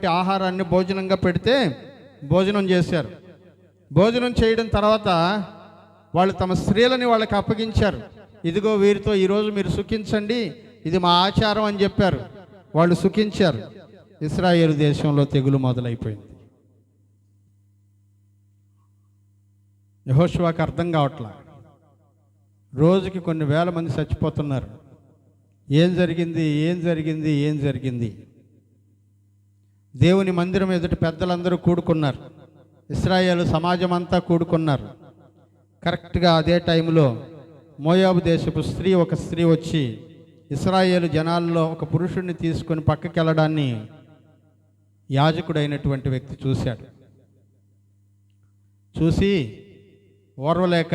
ఆహారాన్ని భోజనంగా పెడితే భోజనం చేశారు. భోజనం చేయడం తర్వాత వాళ్ళు తమ స్త్రీలని వాళ్ళకి అప్పగించారు. ఇదిగో వీరితో ఈరోజు మీరు సుఖించండి, ఇది మా ఆచారం అని చెప్పారు. వాళ్ళు సుఖించారు. ఇశ్రాయేలు దేశంలో తెగులు మొదలైపోయింది. యెహోషువకు అర్థం కావట్లా. రోజుకి కొన్ని వేల మంది చచ్చిపోతున్నారు. ఏం జరిగింది, ఏం జరిగింది, ఏం జరిగింది? దేవుని మందిరం ఎదుట పెద్దలందరూ కూడుకున్నారు. ఇశ్రాయేలు సమాజం అంతా కూడుకున్నారు. కరెక్ట్గా అదే టైంలో మోయాబు దేశపు ఒక స్త్రీ వచ్చి ఇశ్రాయేలు జనాల్లో ఒక పురుషుడిని తీసుకొని పక్కకి వెళ్ళడాన్ని యాజకుడైనటువంటి వ్యక్తి చూశాడు. చూసి ఓర్వలేక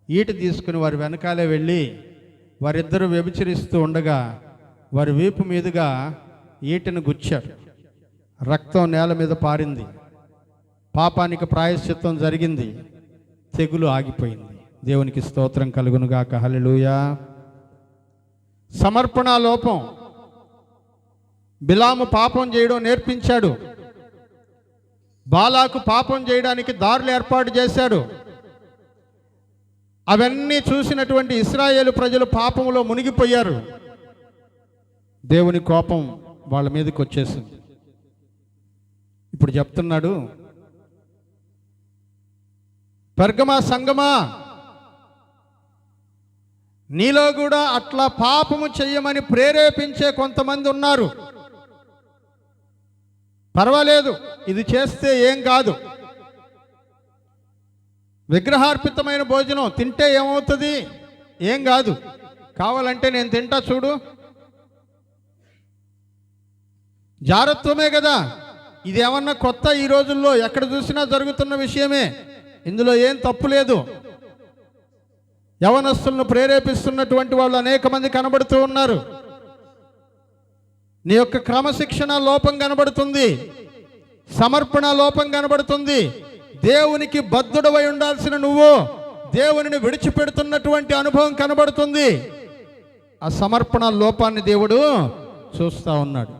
ఈట తీసుకుని వారి వెనకాలే వెళ్ళి వారిద్దరూ వ్యభిచరిస్తూ ఉండగా వారి వీపు మీదుగా ఈటను గుచ్చాడు. రక్తం నేల మీద పారింది. పాపానికి ప్రాయశ్చిత్తం జరిగింది. తెగులు ఆగిపోయింది. దేవునికి స్తోత్రం కలుగునుగాక. హల్లెలూయా. సమర్పణ లోపం. బిలాము పాపం చేయడం నేర్పించాడు. బాలాకు పాపం చేయడానికి దారులు ఏర్పాటు చేశాడు. అవన్నీ చూసినటువంటి ఇశ్రాయేలు ప్రజలు పాపంలో మునిగిపోయారు. దేవుని కోపం వాళ్ళ మీదకి వచ్చేసింది. ఇప్పుడు చెప్తున్నాడు, పెర్గమా సంగమా, నీలో కూడా అట్లా పాపము చెయ్యమని ప్రేరేపించే కొంతమంది ఉన్నారు. పర్వాలేదు, ఇది చేస్తే ఏం కాదు. విగ్రహార్పితమైన భోజనం తింటే ఏమవుతుంది? ఏం కాదు. కావాలంటే నేను తింటా చూడు. జారత్వమే కదా. ఇది ఏమన్నా కొత్త? ఈ రోజుల్లో ఎక్కడ చూసినా జరుగుతున్న విషయమే. ఇందులో ఏం తప్పు లేదు. యవనస్తులను ప్రేరేపిస్తున్నటువంటి వాళ్ళు అనేక మంది కనబడుతూ ఉన్నారు. నీ యొక్క క్రమశిక్షణ లోపం కనబడుతుంది. సమర్పణ లోపం కనబడుతుంది. దేవునికి బద్ధుడవై ఉండాల్సిన నువ్వు దేవునిని విడిచిపెడుతున్నటువంటి అనుభవం కనబడుతుంది. ఆ సమర్పణ లోపాన్ని దేవుడు చూస్తూ ఉన్నాడు.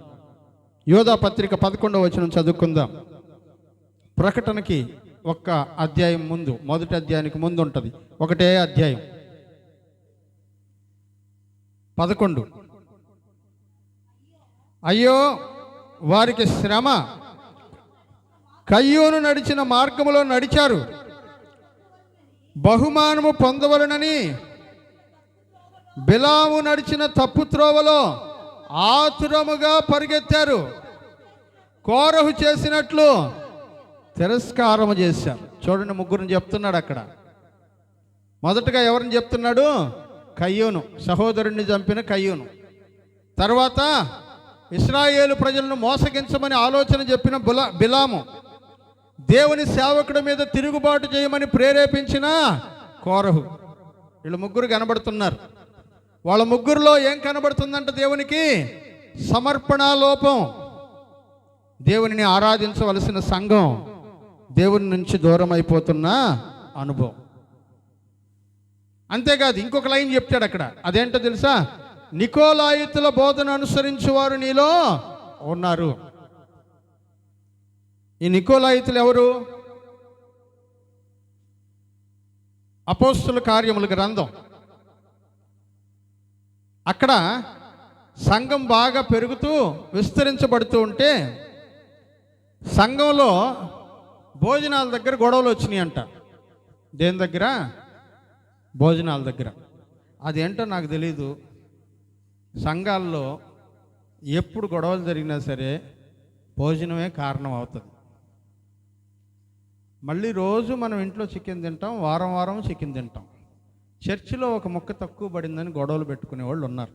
యోధా పత్రిక 11వ వచనం చదువుకుందాం. ప్రకటనకి ఒక్క అధ్యాయం ముందు, మొదటి అధ్యాయానికి ముందు ఉంటుంది. ఒకటే అధ్యాయం 11. అయ్యో వారికి శ్రమ, కయ్యోను నడిచిన మార్గములో నడిచారు, బహుమానము పొందవలనని బిలాము నడిచిన తప్పు త్రోవలో ఆతురముగా పరిగెత్తారు, కోరహు చేసినట్లు తిరస్కారము చేశారు. చూడండి, ముగ్గురిని చెప్తున్నాడు అక్కడ. మొదటగా ఎవరిని చెప్తున్నాడు? కయ్యోను, సహోదరుణ్ణి చంపిన కయ్యోను. తర్వాత ఇశ్రాయేలు ప్రజలను మోసగించమని ఆలోచన చెప్పిన బిలాము, దేవుని సేవకుడి మీద తిరుగుబాటు చేయమని ప్రేరేపించిన కోరహు. వీళ్ళు ముగ్గురు కనబడుతున్నారు. వాళ్ళ ముగ్గురులో ఏం కనబడుతుందంట? దేవునికి సమర్పణ లోపం. దేవునిని ఆరాధించవలసిన సంఘం దేవుని నుంచి దూరం అయిపోతున్న అనుభవం. అంతేకాదు, ఇంకొక లైన్ చెప్తాడు అక్కడ. అదేంటో తెలుసా? నికోలాయితుల బోధన అనుసరించు వారు నీలో ఉన్నారు. ఈ నికోలాయితులు ఎవరు? అపోస్తుల కార్యముల గ్రంథం. అక్కడ సంఘం బాగా పెరుగుతూ విస్తరించబడుతూ ఉంటే సంఘంలో భోజనాల దగ్గర గొడవలు వచ్చినాయి అంట. దేని దగ్గర? భోజనాల దగ్గర. అదేంటో నాకు తెలీదు. సంఘాల్లో ఎప్పుడు గొడవలు జరిగినా సరే భోజనమే కారణం అవుతుంది. మళ్ళీ రోజు మనం ఇంట్లో చికెన్ తింటాం, వారం వారం చికెన్ తింటాం. చర్చిలో ఒక ముక్క తక్కువ పడిందని గొడవలు పెట్టుకునే వాళ్ళు ఉన్నారు.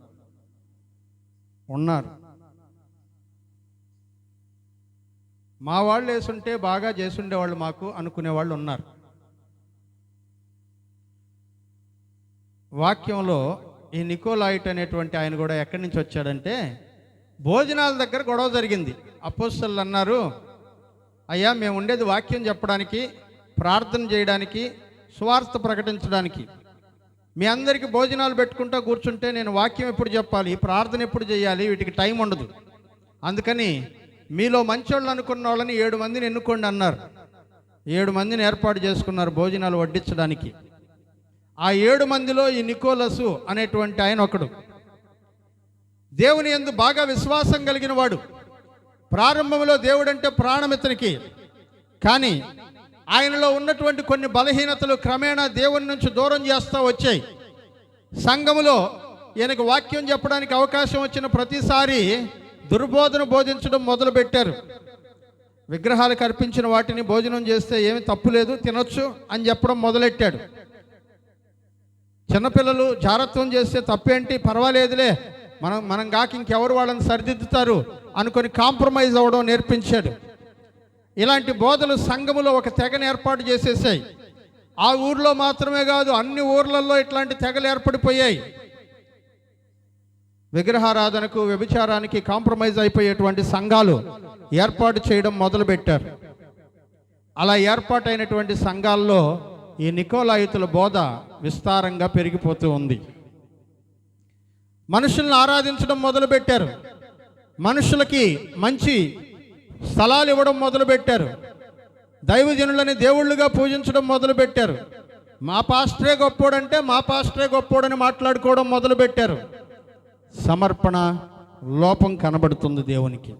మా వాళ్ళు వేసుంటే బాగా చేసుండేవాళ్ళు మాకు అనుకునేవాళ్ళు ఉన్నారు. వాక్యంలో ఈ నికోలాయిట్ అనేటువంటి ఆయన కూడా ఎక్కడి నుంచి వచ్చాడంటే, భోజనాల దగ్గర గొడవ జరిగింది. అపోస్తలులు అన్నారు, అయ్యా మేము ఉండేది వాక్యం చెప్పడానికి, ప్రార్థన చేయడానికి, సువార్త ప్రకటించడానికి. మీ అందరికీ భోజనాలు పెట్టుకుంటూ కూర్చుంటే నేను వాక్యం ఎప్పుడు చెప్పాలి, ప్రార్థన ఎప్పుడు చేయాలి? వీటికి టైం ఉండదు. అందుకని మీలో మంచోళ్ళు అనుకున్న వాళ్ళని 7 మందిని ఎన్నుకోండి అన్నారు. 7 మందిని ఏర్పాటు చేసుకున్నారు భోజనాలు వడ్డించడానికి. ఆ 7 మందిలో ఈ నికోలసు అనేటువంటి ఆయన ఒకడు. దేవుని యందు బాగా విశ్వాసం కలిగిన వాడు. ప్రారంభంలో దేవుడంటే ప్రాణం ఇతనికి. కానీ ఆయనలో ఉన్నటువంటి కొన్ని బలహీనతలు క్రమేణా దేవుని నుంచి దూరం చేస్తూ వచ్చాయి. సంఘములో ఈయనకు వాక్యం చెప్పడానికి అవకాశం వచ్చిన ప్రతిసారి దుర్బోధన బోధించడం మొదలుపెట్టారు. విగ్రహాలకు అర్పించిన వాటిని భోజనం చేస్తే ఏమి తప్పు లేదు, తినొచ్చు అని చెప్పడం మొదలెట్టాడు. చిన్నపిల్లలు జారత్వం చేస్తే తప్పేంటి, పర్వాలేదులే, మనం కాక ఇంకెవరు వాళ్ళని సరిదిద్దుతారు అనుకొని కాంప్రమైజ్ అవ్వడం నేర్పించాడు. ఇలాంటి బోధలు సంఘములో ఒక తెగను ఏర్పాటు చేసేసాయి. ఆ ఊర్లో మాత్రమే కాదు, అన్ని ఊర్లలో ఇట్లాంటి తెగలు ఏర్పడిపోయాయి. విగ్రహారాధనకు, వ్యభిచారానికి కాంప్రమైజ్ అయిపోయేటువంటి సంఘాలు ఏర్పాటు చేయడం మొదలుపెట్టారు. అలా ఏర్పాటైనటువంటి సంఘాల్లో ఈ నికోలాయితుల బోధ విస్తారంగా పెరిగిపోతూ ఉంది. మనుషులను ఆరాధించడం మొదలుపెట్టారు. మనుషులకి మంచి స్థలాలు ఇవ్వడం మొదలుపెట్టారు. దైవజనులని దేవుళ్ళుగా పూజించడం మొదలుపెట్టారు. మా పాస్టరే గొప్పోడంటే మా పాస్టరే గొప్పోడని మాట్లాడుకోవడం మొదలుపెట్టారు. సమర్పణ లోపం కనబడుతుంది దేవునికి.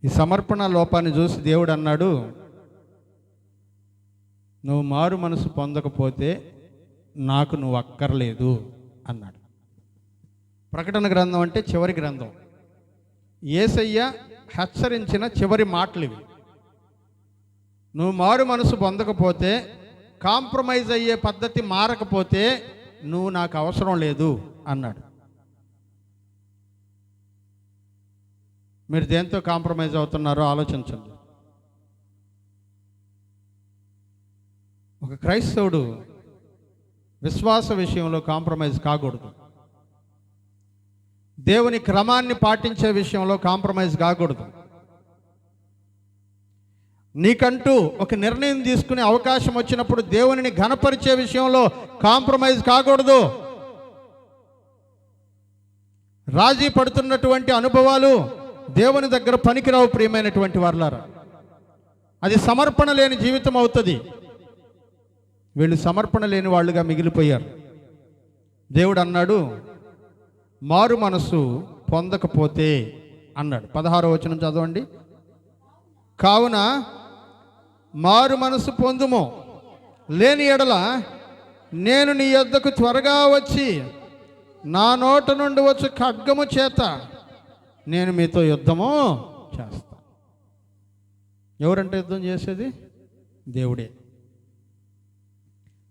ఈ సమర్పణ లోపాన్ని చూసి దేవుడు అన్నాడు, నువ్వు మారు మనసు పొందకపోతే నాకు నువ్వు అక్కర్లేదు అన్నాడు. ప్రకటన గ్రంథం అంటే చివరి గ్రంథం. యేసయ్య హెచ్చరించిన చివరి మాటలు ఇవి. నువ్వు మారు మనసు పొందకపోతే, కాంప్రమైజ్ అయ్యే పద్ధతి మారకపోతే నువ్వు నాకు అవసరం లేదు అన్నాడు. మీరు దేంతో కాంప్రమైజ్ అవుతున్నారో ఆలోచించండి. ఒక క్రైస్తవుడు విశ్వాస విషయంలో కాంప్రమైజ్ కాకూడదు. దేవుని క్రమాన్ని పాటించే విషయంలో కాంప్రమైజ్ కాకూడదు. నీకంటూ ఒక నిర్ణయం తీసుకునే అవకాశం వచ్చినప్పుడు దేవునిని ఘనపరిచే విషయంలో కాంప్రమైజ్ కాకూడదు. రాజీ పడుతున్నటువంటి అనుభవాలు దేవుని దగ్గర పనికిరావు ప్రియమైనటువంటి వారలారా. అది సమర్పణ లేని జీవితం అవుతుంది. వీళ్ళు సమర్పణ లేని వాళ్ళుగా మిగిలిపోయారు. దేవుడు అన్నాడు, మారు మనసు పొందకపోతే అన్నాడు. 16వ వచనం చదవండి. కావున మారు మనసు పొందుము, లేని ఎడల నేను నీ యొద్దకు త్వరగా వచ్చి నా నోట నుండి వచ్చి ఖడ్గము చేత నేను మీతో యుద్ధము చేస్తా. ఎవరంటే యుద్ధం చేసేది? దేవుడే.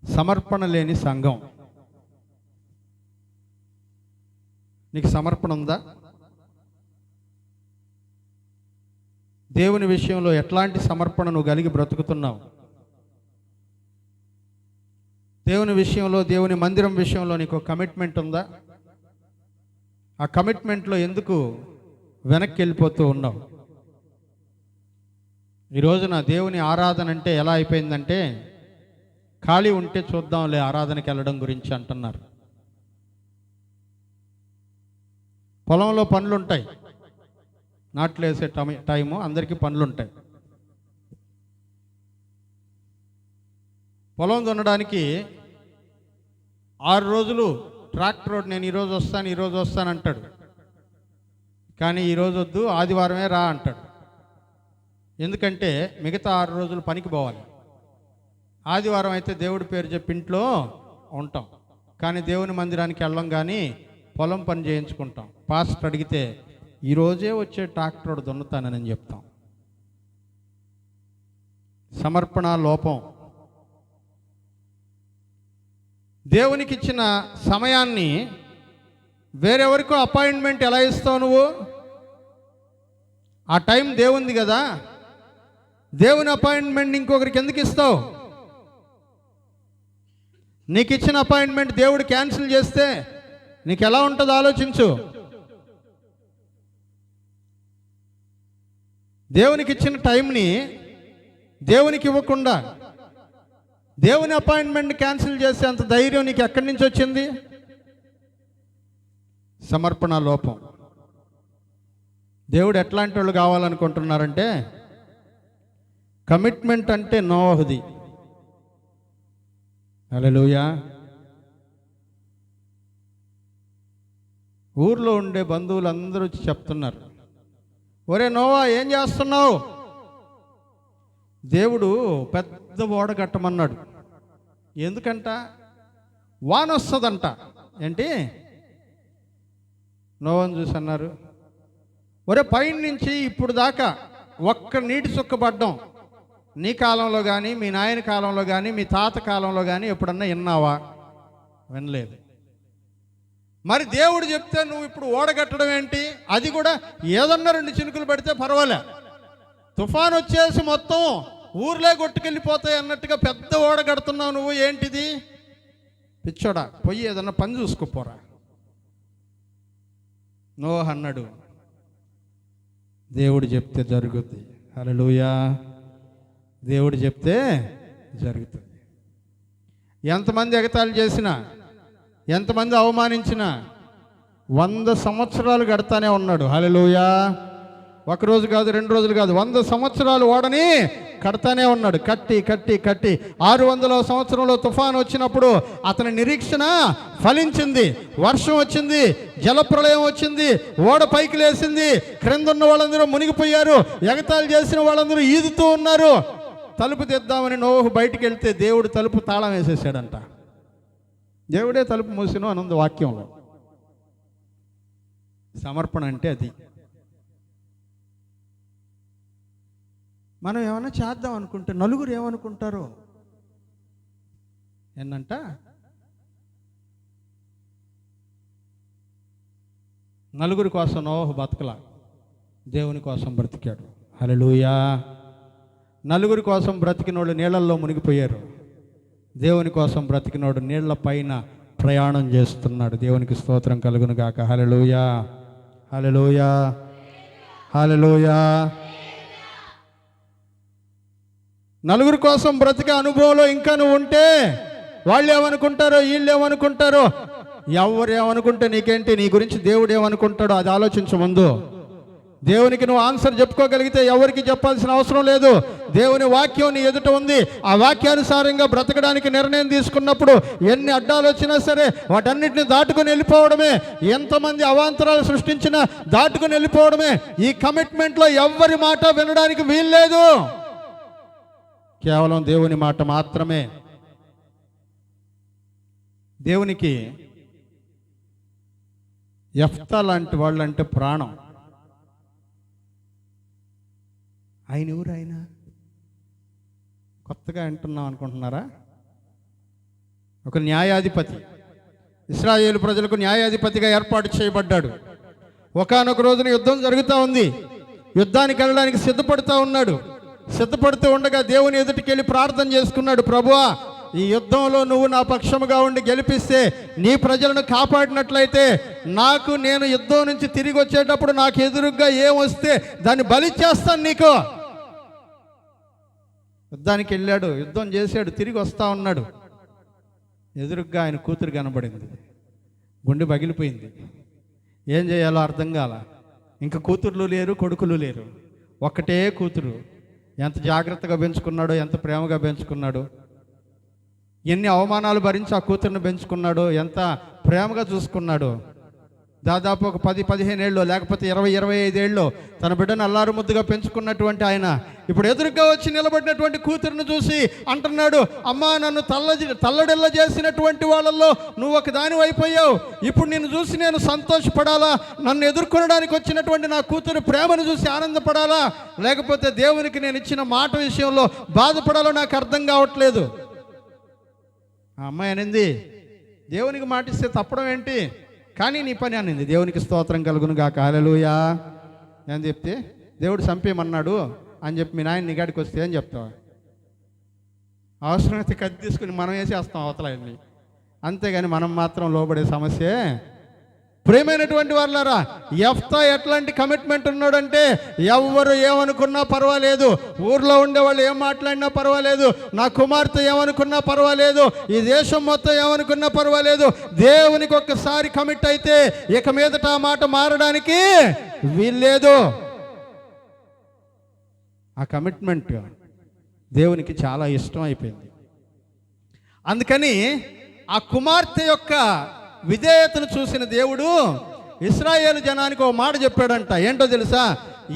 సమర్పణ లేని సంఘం. నీకు సమర్పణ ఉందా? దేవుని విషయంలో ఎట్లాంటి సమర్పణ నువ్వు కలిగి బ్రతుకుతున్నావు? దేవుని విషయంలో, దేవుని మందిరం విషయంలో నీకు కమిట్మెంట్ ఉందా? ఆ కమిట్మెంట్లో ఎందుకు వెనక్కి వెళ్ళిపోతూ ఉన్నావు? ఈ రోజున దేవుని ఆరాధన అంటే ఎలా అయిపోయిందంటే, ఖాళీ ఉంటే చూద్దాంలే ఆరాధనకి వెళ్ళడం గురించి అంటున్నారు. పొలంలో పనులు ఉంటాయి, నాట్లు వేసే టైము, అందరికీ పనులు ఉంటాయి. పొలం దున్నడానికి 6 రోజులు ట్రాక్టర్ రోడ్, నేను ఈరోజు వస్తాను అంటాడు. కానీ ఈరోజు వద్దు, ఆదివారమే రా అంటాడు. ఎందుకంటే మిగతా 6 రోజులు పనికి పోవాలి. ఆదివారం అయితే దేవుడి పేరు చెప్పి ఇంట్లో ఉంటాం, కానీ దేవుని మందిరానికి వెళ్ళం, కానీ పొలం పని చేయించుకుంటాం. పాస్టర్ అడిగితే ఈరోజే వచ్చే ట్రాక్టర్ దున్నుతానని చెప్తాం. సమర్పణ లోపం. దేవునికి ఇచ్చిన సమయాన్ని వేరెవరికో అపాయింట్మెంట్ ఎలా ఇస్తావు నువ్వు? ఆ టైం దేవుంది కదా, దేవుని అపాయింట్మెంట్ ఇంకొకరికి ఎందుకు ఇస్తావు? నీకు ఇచ్చిన అపాయింట్మెంట్ దేవుడు క్యాన్సిల్ చేస్తే నీకు ఎలా ఉంటుందో ఆలోచించు. దేవునికి ఇచ్చిన టైంని దేవునికి ఇవ్వకుండా దేవుని అపాయింట్మెంట్ క్యాన్సిల్ చేసే అంత ధైర్యం నీకు ఎక్కడి నుంచి వచ్చింది? సమర్పణ లోపం. దేవుడు ఎట్లాంటి వాళ్ళు కావాలనుకుంటున్నారంటే, కమిట్మెంట్ అంటే నోహుది. హల్లెలూయా. ఊర్లో ఉండే బంధువులు అందరూ వచ్చి చెప్తున్నారు, ఒరే నోవా ఏం చేస్తున్నావు? దేవుడు పెద్ద ఓడ కట్టమన్నాడు. ఎందుకంట? వాన వస్తుందంట. ఏంటి? నోవాను చూసి అన్నారు, ఒరే పైన నుంచి ఇప్పుడు దాకా ఒక్క నీటి చుక్క పడ్డం నీ కాలంలో కానీ, మీ నాయన కాలంలో కానీ, మీ తాత కాలంలో కానీ ఎప్పుడన్నా విన్నావా? వినలేదు. మరి దేవుడు చెప్తే నువ్వు ఇప్పుడు ఓడగట్టడం ఏంటి? అది కూడా ఏదన్నా 2 చినుకులు పడితే పర్వాలే, తుఫాన్ వచ్చేసి మొత్తం ఊర్లే కొట్టుకెళ్ళిపోతాయి అన్నట్టుగా పెద్ద ఓడ కడుతున్నావు నువ్వు, ఏంటిది? పిచ్చోడా, పోయి ఏదన్నా పని చూసుకోపోరా. నోహ అన్నాడు, దేవుడు చెప్తే జరుగుద్ది. హల్లెలూయా. దేవుడు చెప్తే జరుగుతుంది. ఎంతమంది ఎగతాళి చేసినా, ఎంతమంది అవమానించినా 100 సంవత్సరాలు గడతానే ఉన్నాడు. హల్లెలూయా. 1 రోజు కాదు, 2 రోజులు కాదు, 100 సంవత్సరాలు ఓడని కడతానే ఉన్నాడు. కట్టి కట్టి కట్టి 600వ సంవత్సరంలో తుఫాను వచ్చినప్పుడు అతని నిరీక్షణ ఫలించింది. వర్షం వచ్చింది, జలప్రళయం వచ్చింది, ఓడ పైకి లేసింది, క్రింద ఉన్న వాళ్ళందరూ మునిగిపోయారు, ఎగతాళి చేసిన వాళ్ళందరూ ఈదుతూ ఉన్నారు. తలుపు తెద్దామని నోహు బయటికి వెళ్తే దేవుడు తలుపు తాళం వేసేసాడంట. దేవుడే తలుపు మూసిను అనుంది వాక్యంలో. సమర్పణ అంటే అది. మనం ఏమైనా చేద్దాం అనుకుంటే నలుగురు ఏమనుకుంటారో ఏంటంట, నలుగురి కోసం నోహు బతకలా, దేవుని కోసం బ్రతికాడు. హల్లెలూయా. నలుగురి కోసం బ్రతికినోళ్ళు నీళ్ళల్లో మునిగిపోయారు, దేవుని కోసం బ్రతికినోడు నీళ్ల పైన ప్రయాణం చేస్తున్నాడు. దేవునికి స్తోత్రం కలుగును గాక. హల్లెలూయా. హల్లెలూయా. హల్లెలూయా. నలుగురి కోసం బ్రతికే అనుభవంలో ఇంకా నువ్వు ఉంటే వాళ్ళు ఏమనుకుంటారో, వీళ్ళు ఏమనుకుంటారో, ఎవరు ఏమనుకుంటే నీకేంటి? నీ గురించి దేవుడు ఏమనుకుంటాడో అది ఆలోచించు ముందు. దేవునికి నువ్వు ఆన్సర్ చెప్పుకోగలిగితే ఎవరికి చెప్పాల్సిన అవసరం లేదు. దేవుని వాక్యం నీ ఎదుట ఉంది. ఆ వాక్యానుసారంగా బ్రతకడానికి నిర్ణయం తీసుకున్నప్పుడు ఎన్ని అడ్డాలు వచ్చినా సరే వాటన్నిటిని దాటుకుని వెళ్ళిపోవడమే. ఎంతమంది అవాంతరాలు సృష్టించినా దాటుకుని వెళ్ళిపోవడమే. ఈ కమిట్మెంట్లో ఎవ్వరి మాట వినడానికి వీల్లేదు, కేవలం దేవుని మాట మాత్రమే. దేవునికి యెఫ్తా లాంటి వాళ్ళంటే ప్రాణం. ఆయన ఊరు, ఆయన కొత్తగా అంటున్నాం అనుకుంటున్నారా? ఒక న్యాయాధిపతి, ఇశ్రాయేలు ప్రజలకు న్యాయాధిపతిగా ఏర్పాటు చేయబడ్డాడు. ఒకానొక రోజున యుద్ధం జరుగుతూ ఉంది. యుద్ధానికి వెళ్ళడానికి సిద్ధపడుతూ ఉన్నాడు. సిద్ధపడుతూ ఉండగా దేవుని ఎదుటికి వెళ్ళి ప్రార్థన చేసుకున్నాడు, ప్రభువా ఈ యుద్ధంలో నువ్వు నా పక్షముగా ఉండి గెలిపిస్తే, నీ ప్రజలను కాపాడినట్లయితే నేను యుద్ధం నుంచి తిరిగి వచ్చేటప్పుడు నాకు ఎదురుగా ఏం వస్తే దాన్ని బలిచ్చేస్తాను నీకు. యుద్ధానికి వెళ్ళాడు, యుద్ధం చేశాడు, తిరిగి వస్తూ ఉన్నాడు. ఎదురుగ్గా ఆయన కూతురు కనబడింది. గుండె పగిలిపోయింది. ఏం చేయాలో అర్థం కాల. ఇంకా కూతుర్లు లేరు, కొడుకులు లేరు, ఒక్కటే కూతురు. ఎంత జాగ్రత్తగా పెంచుకున్నాడో, ఎంత ప్రేమగా పెంచుకున్నాడో, ఎన్ని అవమానాలు భరించి ఆ కూతుర్ని పెంచుకున్నాడో, ఎంత ప్రేమగా చూసుకున్నాడో. దాదాపు ఒక 10-15 ఏళ్ళు లేకపోతే 20-25 ఏళ్ళు తన బిడ్డను అల్లారు ముద్దుగా పెంచుకున్నటువంటి ఆయన ఇప్పుడు ఎదురుగా వచ్చి నిలబడినటువంటి కూతురును చూసి అంటున్నాడు, అమ్మా నన్ను తల్లడిల్ల చేసినటువంటి వాళ్ళల్లో నువ్వు ఒక దాని అయిపోయావు. ఇప్పుడు నిన్ను చూసి నేను సంతోషపడాలా? నన్ను ఎదుర్కొనడానికి వచ్చినటువంటి నా కూతురు ప్రేమను చూసి ఆనందపడాలా? లేకపోతే దేవునికి నేను ఇచ్చిన మాట విషయంలో బాధపడాలో నాకు అర్థం కావట్లేదు. ఆ అమ్మాయి అనింది, దేవునికి మాటిస్తే తప్పడం ఏంటి, కానీ నీ పని అనింది. దేవునికి స్తోత్రం కలుగును గాక. హల్లెలూయా. అని చెప్తే దేవుడు చంపేయమన్నాడు అని చెప్పి మీ నాయన నిగాడికి వస్తే అని చెప్తావా? అవసరమైతే కత్తి తీసుకుని మనం వేసేస్తాం అవతలని, అంతేగాని మనం మాత్రం లోబడే సమస్యే. ప్రియమైనటువంటి వాళ్ళారా, యెఫ్తా ఎట్లాంటి కమిట్మెంట్ ఉన్నాడంటే ఎవరు ఏమనుకున్నా పర్వాలేదు, ఊర్లో ఉండేవాళ్ళు ఏం మాట్లాడినా పర్వాలేదు, నా కుమార్తె ఏమనుకున్నా పర్వాలేదు, ఈ దేశం మొత్తం ఏమనుకున్నా పర్వాలేదు, దేవునికి ఒక్కసారి కమిట్ అయితే ఇక మీదట ఆ మాట మారడానికి వీల్లేదు. ఆ కమిట్మెంట్ దేవునికి చాలా ఇష్టం అయిపోయింది. అందుకని ఆ కుమార్తె యొక్క విధేయతను చూసిన దేవుడు ఇశ్రాయేలు జనానికి ఒక మాట చెప్పాడంట. ఏంటో తెలుసా?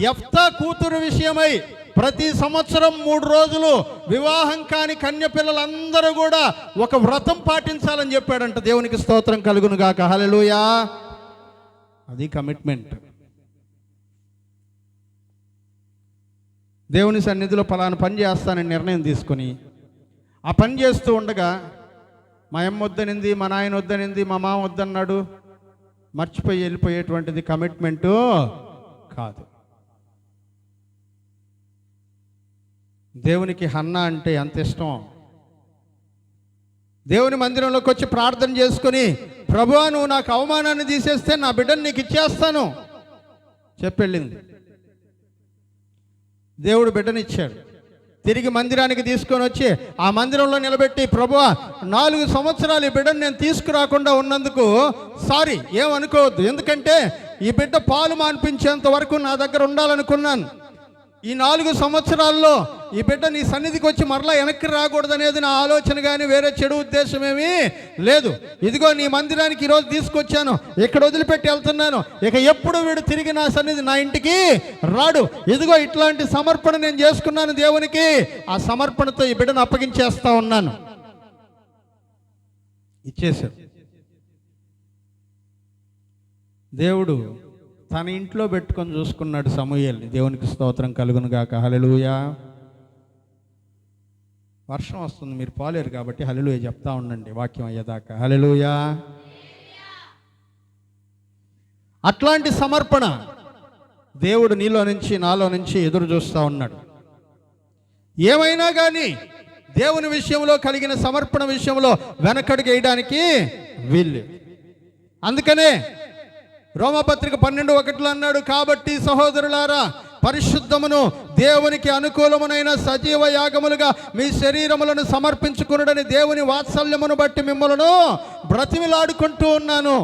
యెఫ్తా కూతురు విషయమై ప్రతి సంవత్సరం 3 రోజులు వివాహం కాని కన్య పిల్లలందరూ కూడా ఒక వ్రతం పాటించాలని చెప్పాడంట. దేవునికి స్తోత్రం కలుగును గాక. హల్లెలూయా. అది కమిట్మెంట్. దేవుని సన్నిధిలో పలానా పని చేస్తానని నిర్ణయం తీసుకొని ఆ పని చేస్తూ ఉండగా మా అమ్మ వద్దనింది, మా నాయన వద్దనింది, మా మామ వద్దన్నాడు, మర్చిపోయి వెళ్ళిపోయేటువంటిది కమిట్మెంటు కాదు. దేవునికి హన్నా అంటే ఎంత ఇష్టం. దేవుని మందిరంలోకి వచ్చి ప్రార్థన చేసుకుని, ప్రభువా నువ్వు నాకు అవమానాన్ని తీసేస్తే నా బిడ్డను నీకు ఇచ్చేస్తాను చెప్పెళ్ళింది. దేవుడు బిడ్డనిచ్చాడు. తిరిగి మందిరానికి తీసుకొని వచ్చి ఆ మందిరంలో నిలబెట్టి, ప్రభువా 4 సంవత్సరాలు ఈ బిడ్డను నేను తీసుకురాకుండా ఉన్నందుకు సారీ, ఏమనుకోవద్దు, ఎందుకంటే ఈ బిడ్డ పాలు మాన్పించేంత వరకు నా దగ్గర ఉండాలనుకున్నాను. ఈ 4 సంవత్సరాల్లో ఈ బిడ్డ నీ సన్నిధికి వచ్చి మరలా వెనక్కి రాకూడదనేది నా ఆలోచన, కానీ వేరే చెడు ఉద్దేశం ఏమీ లేదు. ఇదిగో నీ మందిరానికి ఈరోజు తీసుకొచ్చాను, ఇక్కడ వదిలిపెట్టి వెళ్తున్నాను, ఇక ఎప్పుడు వీడు తిరిగి నా సన్నిధి నా ఇంటికి రాడు. ఇదిగో ఇట్లాంటి సమర్పణ నేను చేసుకున్నాను దేవునికి. ఆ సమర్పణతో ఈ బిడ్డను అప్పగించేస్తా ఉన్నాను. ఇచ్చేశాడు. దేవుడు తన ఇంట్లో పెట్టుకొని చూసుకున్నాడు సమూయేల్ని. దేవునికి స్తోత్రం కలుగును గాక. హల్లెలూయా. వర్షం వస్తుంది, మీరు పోలేరు కాబట్టి హల్లెలూయా చెప్తా ఉండండి వాక్యం అయ్యేదాకా. హల్లెలూయా. అట్లాంటి సమర్పణ దేవుడు నీలో నుంచి నాలో నుంచి ఎదురు చూస్తూ ఉన్నాడు. ఏమైనా కానీ దేవుని విషయంలో కలిగిన సమర్పణ విషయంలో వెనకడుగు వేయడానికి వీళ్ళు. అందుకనే రోమపత్రిక 12:1 అన్నాడు, కాబట్టి సహోదరులారా పరిశుద్ధమును దేవునికి అనుకూలమునైన సజీవ యాగములుగా మీ శరీరములను సమర్పించుకునుడని దేవుని వాత్సల్యమును బట్టి మిమ్మలను బ్రతిమిలాడుకుంటూ ఉన్నాను.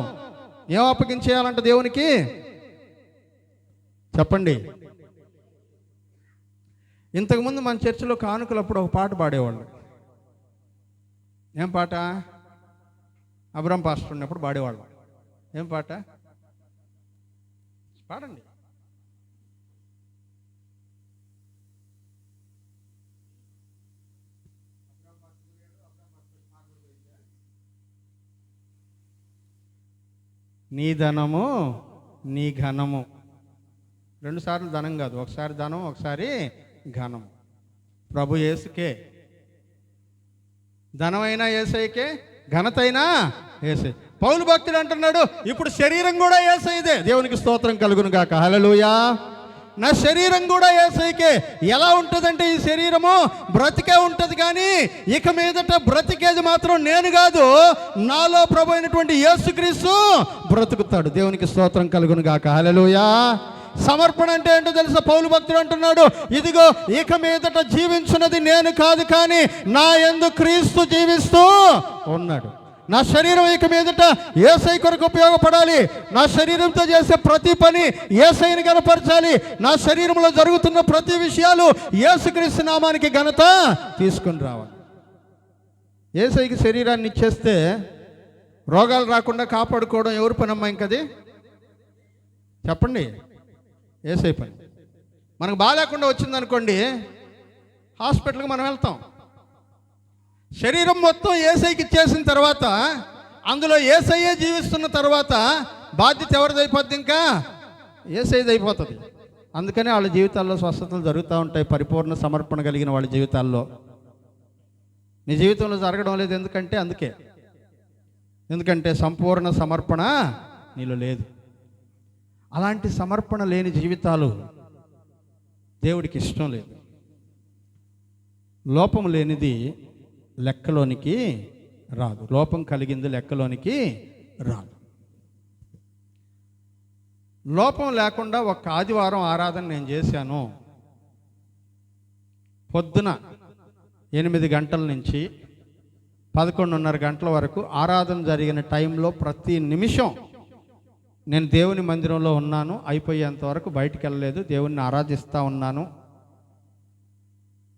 ఏం అప్పగించేయాలంట దేవునికి చెప్పండి. ఇంతకుముందు మన చర్చిలో కానుకలప్పుడు ఒక పాట పాడేవాళ్ళు. ఏం పాట? అబ్రహం పాస్టర్ ఉన్నప్పుడు పాడేవాళ్ళు. ఏం పాట పాడండి? నీ ధనము నీ ఘనము. 2 సార్లు ధనం కాదు, ఒకసారి ధనం ఒకసారి ఘనం. ప్రభు యేసుకే ధనమైనా యేసయ్యకే, ఘనతైనా యేసయ్య. పౌలు భక్తుడు అంటున్నాడు, ఇప్పుడు శరీరం కూడా యేసయ్యదే. దేవునికి స్తోత్రం కలుగును గాక. హల్లెలూయా. నా శరీరం కూడా యేసయ్యకే. ఎలా ఉంటుందంటే ఈ శరీరము బ్రతికే ఉంటుంది, కానీ ఇక మీదట బ్రతికేది మాత్రం నేను కాదు, నాలో ప్రభు అయినటువంటి యేసుక్రీస్తు బ్రతుకుతాడు. దేవునికి స్తోత్రం కలుగును గాక. హల్లెలూయా. సమర్పణ అంటే ఏంటో తెలుసా? పౌలు భక్తుడు అంటున్నాడు, ఇదిగో ఇక మీదట జీవించున్నది నేను కాదు, కానీ నా యందు క్రీస్తు జీవిస్తూ ఉన్నాడు. నా శరీరం ఇక మీదట యేసయ్య కొరకు ఉపయోగపడాలి. నా శరీరంతో చేసే ప్రతి పని యేసయ్యని కనపరచాలి. నా శరీరంలో జరుగుతున్న ప్రతి విషయాలు యేసుక్రీస్తు నామానికి ఘనత తీసుకుని రావాలి. యేసయ్యకి శరీరాన్ని ఇచ్చేస్తే రోగాలు రాకుండా కాపాడుకోవడం ఎవరి పనమ్మా? ఇంకది చెప్పండి. యేసయ్య పని. మనకు బాగాలేకుండా వచ్చిందనుకోండి, హాస్పిటల్కి మనం వెళ్తాం. శరీరం మొత్తం యేసయ్యకి ఇచ్చేసిన తర్వాత, అందులో యేసయ్యే జీవిస్తున్న తర్వాత బాధ్యత ఎవరిది అయిపోద్ది? ఇంకా యేసయ్యది అయిపోతుంది. అందుకనే వాళ్ళ జీవితాల్లో స్వస్థతలు జరుగుతూ ఉంటాయి, పరిపూర్ణ సమర్పణ కలిగిన వాళ్ళ జీవితాల్లో. నీ జీవితంలో జరగడం లేదు ఎందుకంటే ఎందుకంటే సంపూర్ణ సమర్పణ నీలో లేదు. అలాంటి సమర్పణ లేని జీవితాలు దేవుడికి ఇష్టం లేదు. లోపం లేనిది లెక్కలోనికి రాదు, లోపం కలిగింది లెక్కలోనికి రాదు. లోపం లేకుండా ఒక ఆదివారం ఆరాధన నేను చేశాను. పొద్దున 8 గంటల నుంచి 11:30 గంటల వరకు ఆరాధన జరిగిన టైంలో ప్రతి నిమిషం నేను దేవుని మందిరంలో ఉన్నాను. అయిపోయేంత వరకు బయటికి వెళ్ళలేదు, దేవుణ్ణి ఆరాధిస్తూ ఉన్నాను.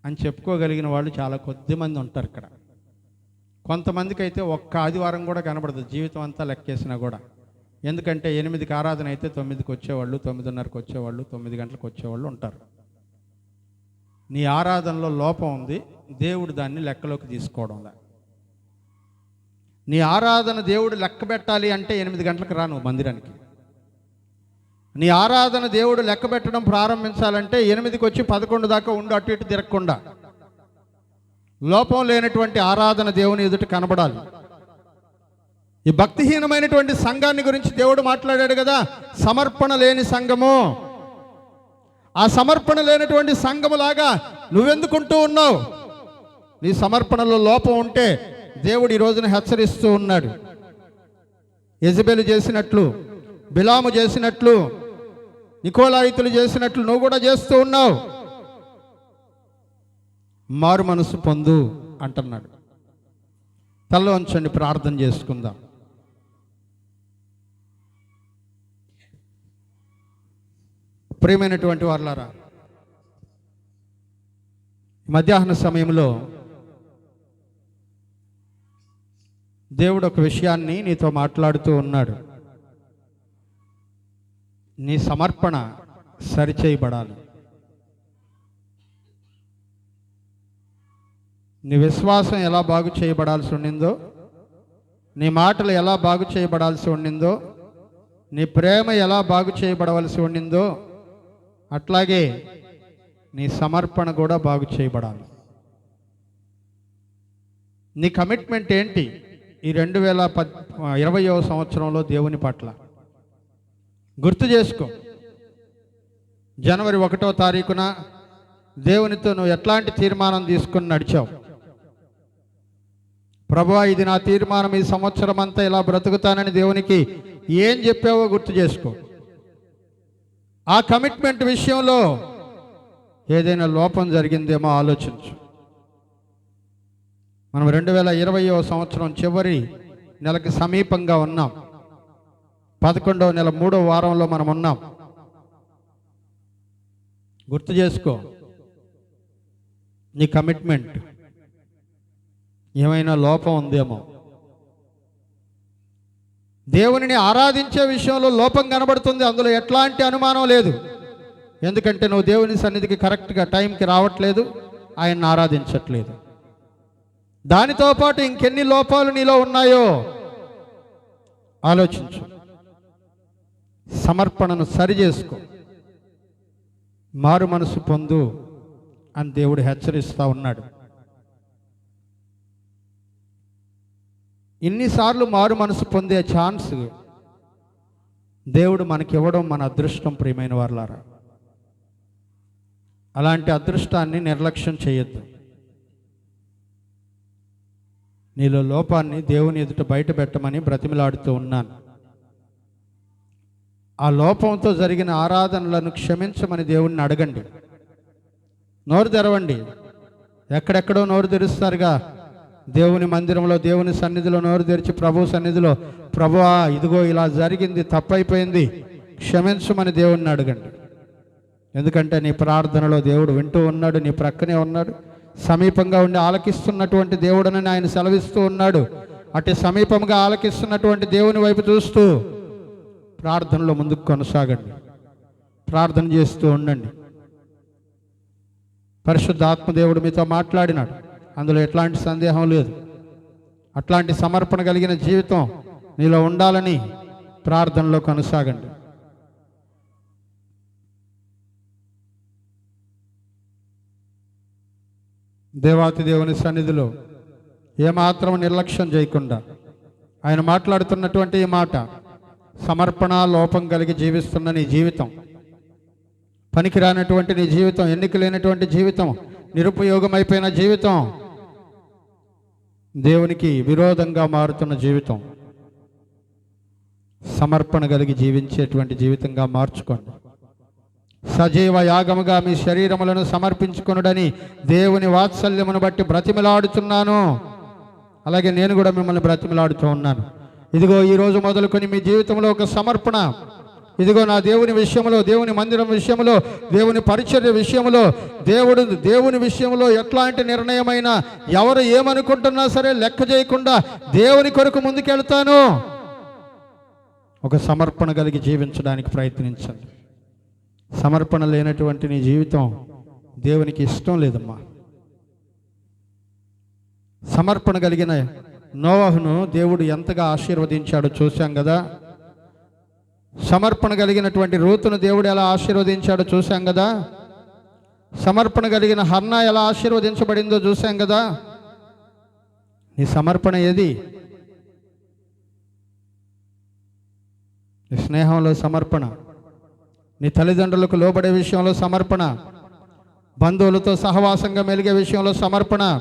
అని చెప్పుకోగలిగిన వాళ్ళు చాలా కొద్ది మంది ఉంటారు ఇక్కడ. కొంతమందికి అయితే ఒక్క ఆదివారం కూడా కనబడదు జీవితం అంతా లెక్కేసినా కూడా. ఎందుకంటే 8కి ఆరాధన అయితే 9కి వచ్చేవాళ్ళు, 9:30కి వచ్చేవాళ్ళు, 9 గంటలకు వచ్చేవాళ్ళు ఉంటారు. నీ ఆరాధనలో లోపం ఉంది, దేవుడు దాన్ని లెక్కలోకి తీసుకోవడంలా. నీ ఆరాధన దేవుడు లెక్క పెట్టాలి అంటే 8 గంటలకు రా నువ్వు మందిరానికి. నీ ఆరాధన దేవుడు లెక్క పెట్టడం ప్రారంభించాలంటే 8కి వచ్చి 11 దాకా ఉండు, అటు ఇటు తిరగకుండా. లోపం లేనటువంటి ఆరాధన దేవుని ఎదుట కనబడాలి. ఈ భక్తిహీనమైనటువంటి సంఘాన్ని గురించి దేవుడు మాట్లాడాడు కదా, సమర్పణ లేని సంఘము. ఆ సమర్పణ లేనటువంటి సంఘములాగా నువ్వెందుకుంటూ ఉన్నావు? నీ సమర్పణలో లోపం ఉంటే దేవుడు ఈ రోజున హెచ్చరిస్తూ ఉన్నాడు. యెజబెలు చేసినట్లు, బిలాము చేసినట్లు, నికోలాయితులు చేసినట్లు నువ్వు కూడా చేస్తూ ఉన్నావు. మారు మనసు పొందు అంటున్నాడు. తల వంచండి, ప్రార్థన చేసుకుందాం. ప్రియమైనటువంటి వారలారా, మధ్యాహ్న సమయంలో దేవుడు ఒక విషయాన్ని నీతో మాట్లాడుతూ ఉన్నాడు. నీ సమర్పణ సరిచేయబడాలి. నీ విశ్వాసం ఎలా బాగు చేయబడాల్సి ఉండిందో, నీ మాటలు ఎలా బాగు చేయబడాల్సి ఉండిందో, నీ ప్రేమ ఎలా బాగు చేయబడవలసి ఉండిందో, అట్లాగే నీ సమర్పణ కూడా బాగు చేయబడాలి. నీ కమిట్మెంట్ ఏంటి ఈ 2020వ సంవత్సరంలో దేవుని పట్ల? గుర్తు చేసుకో. జనవరి 1వ తారీఖున దేవునితో నువ్వు ఎట్లాంటి తీర్మానం తీసుకుని నడిచావు? ప్రభువా, ఇది నా తీర్మానం, ఈ సంవత్సరం అంతా ఇలా బ్రతుకుతానని దేవునికి ఏం చెప్పావో గుర్తు చేసుకో. ఆ కమిట్మెంట్ విషయంలో ఏదైనా లోపం జరిగిందేమో ఆలోచించు. మనం 2020వ సంవత్సరం చివరి నెలకి సమీపంగా ఉన్నాం. 11వ నెల 3వ వారంలో మనం ఉన్నాం. గుర్తు చేసుకో. నీ కమిట్మెంట్ ఏమైనా లోపం ఉందేమో. దేవునిని ఆరాధించే విషయంలో లోపం కనబడుతుంది, అందులో ఎట్లాంటి అనుమానం లేదు. ఎందుకంటే నువ్వు దేవుని సన్నిధికి కరెక్ట్గా టైంకి రావట్లేదు, ఆయన్ని ఆరాధించట్లేదు. దానితో పాటు ఇంకెన్ని లోపాలు నీలో ఉన్నాయో ఆలోచించు. సమర్పణను సరిచేసుకో, మారు మనసు పొందు అని దేవుడు హెచ్చరిస్తూ ఉన్నాడు. ఇన్నిసార్లు మారు మనసు పొందే ఛాన్స్ దేవుడు మనకివ్వడం మన అదృష్టం. ప్రియమైన వారలారా, అలాంటి అదృష్టాన్ని నిర్లక్ష్యం చేయొద్దు. నీలో లోపాన్ని దేవుని ఎదుట బయట పెట్టమని బ్రతిమిలాడుతూ ఉన్నాను. ఆ లోపంతో జరిగిన ఆరాధనలను క్షమించమని దేవుణ్ణి అడగండి. నోరు తెరవండి. ఎక్కడెక్కడో నోరు తెరుస్తారుగా. దేవుని మందిరంలో, దేవుని సన్నిధిలో నోరు తెరిచి ప్రభు సన్నిధిలో, ప్రభువా ఇదిగో ఇలా జరిగింది, తప్పైపోయింది, క్షమించమని దేవుణ్ణి అడగండి. ఎందుకంటే నీ ప్రార్థనలో దేవుడు వింటూ ఉన్నాడు, నీ ప్రక్కనే ఉన్నాడు, సమీపంగా ఉండి ఆలకిస్తున్నటువంటి దేవుడనని ఆయన సెలవిస్తూ ఉన్నాడు. అటు సమీపంగా ఆలకిస్తున్నటువంటి దేవుని వైపు చూస్తూ ప్రార్థనలో ముందుకు కొనసాగండి. ప్రార్థన చేస్తూ ఉండండి. పరిశుద్ధ ఆత్మదేవుడు మీతో మాట్లాడినాడు, అందులో ఎట్లాంటి సందేహం లేదు. అట్లాంటి సమర్పణ కలిగిన జీవితం నీలో ఉండాలని ప్రార్థనలో కొనసాగండి. దేవాతి దేవుని సన్నిధిలో ఏమాత్రం నిర్లక్ష్యం చేయకుండా ఆయన మాట్లాడుతున్నటువంటి ఈ మాట, సమర్పణ లోపం కలిగి జీవిస్తున్న నీ జీవితం, పనికిరానటువంటి నీ జీవితం, ఎన్నిక లేనటువంటి జీవితం, నిరుపయోగమైపోయిన జీవితం, దేవునికి విరోధంగా మారుతున్న జీవితం, సమర్పణ కలిగి జీవించేటువంటి జీవితంగా మార్చుకోండి. సజీవ యాగముగా మీ శరీరములను సమర్పించుకొనుడని దేవుని వాత్సల్యమును బట్టి బ్రతిమలాడుతున్నాను. అలాగే నేను కూడా మిమ్మల్ని బ్రతిమలాడుతూ ఉన్నాను. ఇదిగో ఈరోజు మొదలుకొని మీ జీవితంలో ఒక సమర్పణ ఇదిగో నా దేవుని విషయంలో, దేవుని మందిరం విషయంలో, దేవుని పరిచర్య విషయంలో, దేవుని విషయంలో ఎట్లాంటి నిర్ణయమైనా ఎవరు ఏమనుకుంటున్నా సరే లెక్క చేయకుండా దేవుని కొరకు ముందుకెళ్తాను. ఒక సమర్పణ కలిగి జీవించడానికి ప్రయత్నించండి. సమర్పణ లేనటువంటి నీ జీవితం దేవునికి ఇష్టం లేదమ్మా. సమర్పణ కలిగిన నోవహును దేవుడు ఎంతగా ఆశీర్వదించాడో చూశాం కదా. సమర్పణ కలిగినటువంటి రూతును దేవుడు ఎలా ఆశీర్వదించాడో చూశాం కదా. సమర్పణ కలిగిన హన్నా ఎలా ఆశీర్వదించబడిందో చూశాం కదా. నీ సమర్పణ ఏది? నీ స్నేహంలో సమర్పణ, నీ తల్లిదండ్రులకు లోబడే విషయంలో సమర్పణ, బంధువులతో సహవాసంగా మెలిగే విషయంలో సమర్పణ,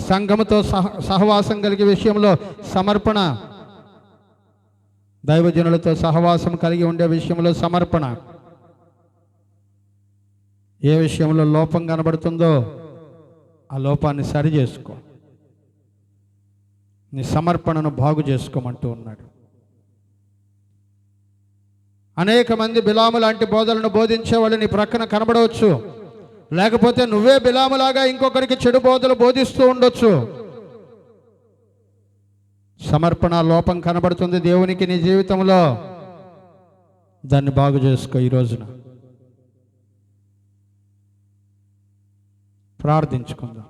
సంఘముతో సహవాసం కలిగే విషయంలో సమర్పణ, దైవజనులతో సహవాసం కలిగి ఉండే విషయంలో సమర్పణ. ఏ విషయంలో లోపం కనబడుతుందో ఆ లోపాన్ని సరి చేసుకో. నీ సమర్పణను బాగు చేసుకోమంటూ ఉన్నాడు. అనేక మంది బిలాము లాంటి బోధలను బోధించేవాళ్ళు నీ ప్రక్కన కనబడవచ్చు. లేకపోతే నువ్వే బిలాములాగా ఇంకొకరికి చెడు బోధలు బోధిస్తూ ఉండొచ్చు. సమర్పణ లోపం కనబడుతుంది దేవునికి నీ జీవితంలో. దాన్ని బాగు చేసుకో. ఈ రోజున ప్రార్థించుకుందాం.